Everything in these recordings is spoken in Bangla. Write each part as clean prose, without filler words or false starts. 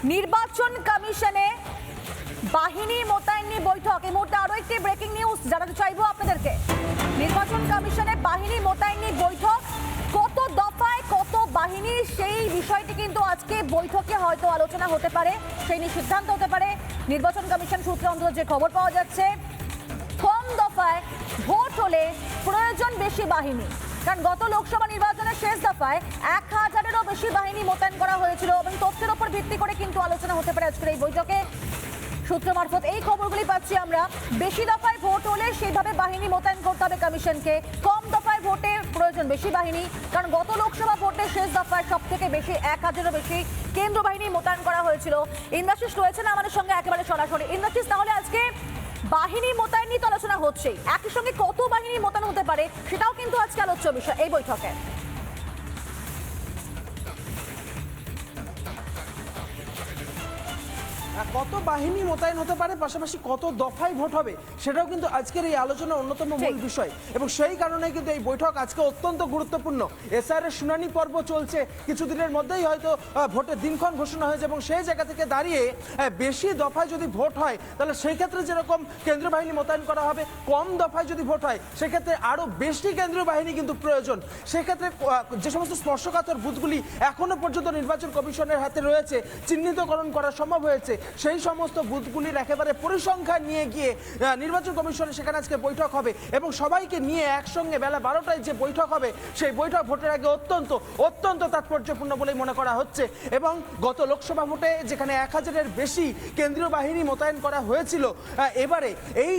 নির্বাচন কমিশনে বাহিনী মোতায়েন নিয়ে বৈঠক। এই মুহূর্তে আরো একটি ব্রেকিং নিউজ জানাতে চাইবো আপনাদেরকে। নির্বাচন কমিশনে বাহিনী মোতায়েন নিয়ে বৈঠক, কত দফায় কত বাহিনী, সেই বিষয়টি কিন্তু আজকে বৈঠকে হয়তো আলোচনা হতে পারে, সেই নিয়ে সিদ্ধান্ত হতে পারে। নির্বাচন কমিশন সূত্রে অন্তত যে খবর পাওয়া যাচ্ছে, কম দফায় ভোট হলে প্রয়োজন বেশি বাহিনী। কারণ গত লোকসভা নির্বাচনের শেষ দফায় 1000-এরও বেশি বাহিনী মোতায়েন করা হয়েছিল এবং তথ্যের উপর ভিত্তি করে কিন্তু আলোচনা হতে পারে আজকের এই বৈঠকে। সূত্র মারফত এই খবরগুলি পাচ্ছি আমরা। বেশি দফায় ভোট হলে সেইভাবে বাহিনী মোতায়েন করতে হবে কমিশনকে, কম দফায় ভোটে প্রয়োজন বেশি বাহিনী। কারণ গত লোকসভা ভোটের শেষ দফায় সব থেকে বেশি 1000-এরও বেশি কেন্দ্র বাহিনী মোতায়েন করা হয়েছিল। ইন্দ্রাশিস রয়েছেন আমাদের সঙ্গে একেবারে সরাসরি। ইন্দ্রাশিস, তাহলে আজকে বাহিনী মোতায়েন নিয়ে তো আলোচনা হচ্ছে, একই সঙ্গে কত বাহিনী মোতায়েন হতে পারে সেটাও কিন্তু আজকে আলোচ্য বিষয় এই বৈঠকে। কত বাহিনী মোতায়েন হতে পারে, পাশাপাশি কত দফায় ভোট হবে, সেটাও কিন্তু আজকের এই আলোচনার অন্যতম মূল বিষয়। এবং সেই কারণে কিন্তু এই বৈঠক আজকে অত্যন্ত গুরুত্বপূর্ণ। এসআর এর শুনানি পর্ব চলছে, কিছুদিনের মধ্যেই হয়তো ভোটের দিনক্ষণ ঘোষণা হয়েছে এবং সেই জায়গা থেকে দাঁড়িয়ে বেশি দফায় যদি ভোট হয় তাহলে সেই ক্ষেত্রে যেরকম কেন্দ্রীয় বাহিনী মোতায়েন করা হবে, কম দফায় যদি ভোট হয় সেক্ষেত্রে আরও বেশি কেন্দ্রীয় বাহিনী কিন্তু প্রয়োজন। সেক্ষেত্রে যে সমস্ত স্পর্শকাতর বুথগুলি এখনো পর্যন্ত নির্বাচন কমিশনের হাতে রয়েছে, চিহ্নিতকরণ করা সম্ভব হয়েছে, সেই সমস্ত বুথগুলির একেবারে পরিসংখ্যান নিয়ে গিয়ে নির্বাচন কমিশনে সেখানে আজকে বৈঠক হবে এবং সবাইকে নিয়ে একসঙ্গে বেলা 12টায় যে বৈঠক হবে সেই বৈঠক ভোটের আগে অত্যন্ত অত্যন্ত তাৎপর্যপূর্ণ বলেই মনে করা হচ্ছে। এবং গত লোকসভা ভোটে যেখানে 1000-এর বেশি কেন্দ্রীয় বাহিনী মোতায়েন করা হয়েছিল, এবারে এই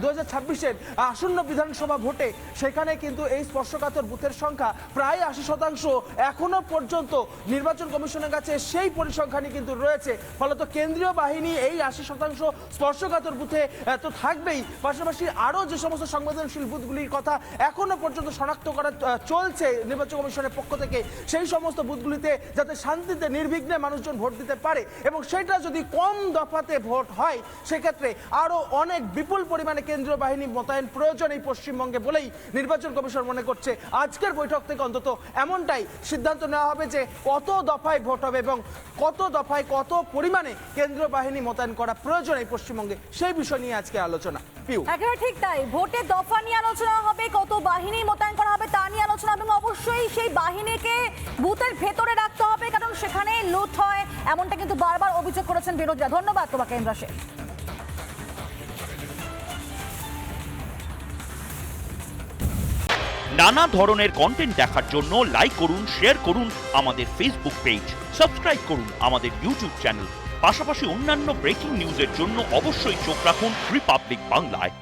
2026-এর আসন্ন বিধানসভা ভোটে সেখানে কিন্তু এই স্পর্শকাতর বুথের সংখ্যা প্রায় 80% এখনো পর্যন্ত নির্বাচন কমিশনের কাছে সেই পরিসংখ্যানই কিন্তু রয়েছে। ফলত কেন্দ্রীয় বাহিনী এই 80% স্পর্শকাতর বুথে তো থাকবেই, পাশাপাশি আরও যে সমস্ত সংবেদনশীল বুথগুলির কথা এখনো পর্যন্ত শনাক্ত করা চলছে নির্বাচন কমিশনের পক্ষ থেকে, সেই সমস্ত বুথগুলিতে যাতে শান্তিতে নির্বিঘ্নে মানুষজন ভোট দিতে পারে এবং সেটা যদি কম দফাতে ভোট হয় সেক্ষেত্রে আরও অনেক বিপুল পরিমাণে কেন্দ্রীয় বাহিনী মোতায়েন প্রয়োজন এই পশ্চিমবঙ্গে বলেই নির্বাচন কমিশন মনে করছে। আজকের বৈঠক থেকে অন্তত এমনটাই সিদ্ধান্ত নেওয়া হবে যে কত দফায় ভোট হবে এবং কত দফায় কত পরিমাণে কেন্দ্রীয় বাহিনী মোতায়েন করা প্রয়োজন এই পশ্চিমবঙ্গে, সেই বিষয় নিয়ে আজকে আলোচনা। একেবারে ঠিক তাই, ভোটের দফা নিয়ে আলোচনা হবে, কত বাহিনী মোতায়েন করা হবে তা নিয়ে আলোচনা হবে এবং অবশ্যই সেই বাহিনীকে বুথের ভেতরে রাখতে হবে কারণ সেখানে লুট হয়, এমনটা কিন্তু বারবার অভিযোগ করেছেন বিরোধীরা। ধন্যবাদ তোমাকে ইন্দ্রাশিস। নানা ধরনের কন্টেন্ট দেখার জন্য লাইক করুন, শেয়ার করুন আমাদের ফেসবুক পেজ, সাবস্ক্রাইব করুন আমাদের ইউটিউব চ্যানেল। পাশাপাশি অন্যান্য ব্রেকিং নিউজের জন্য অবশ্যই চোখ রাখুন রিপাবলিক বাংলায়।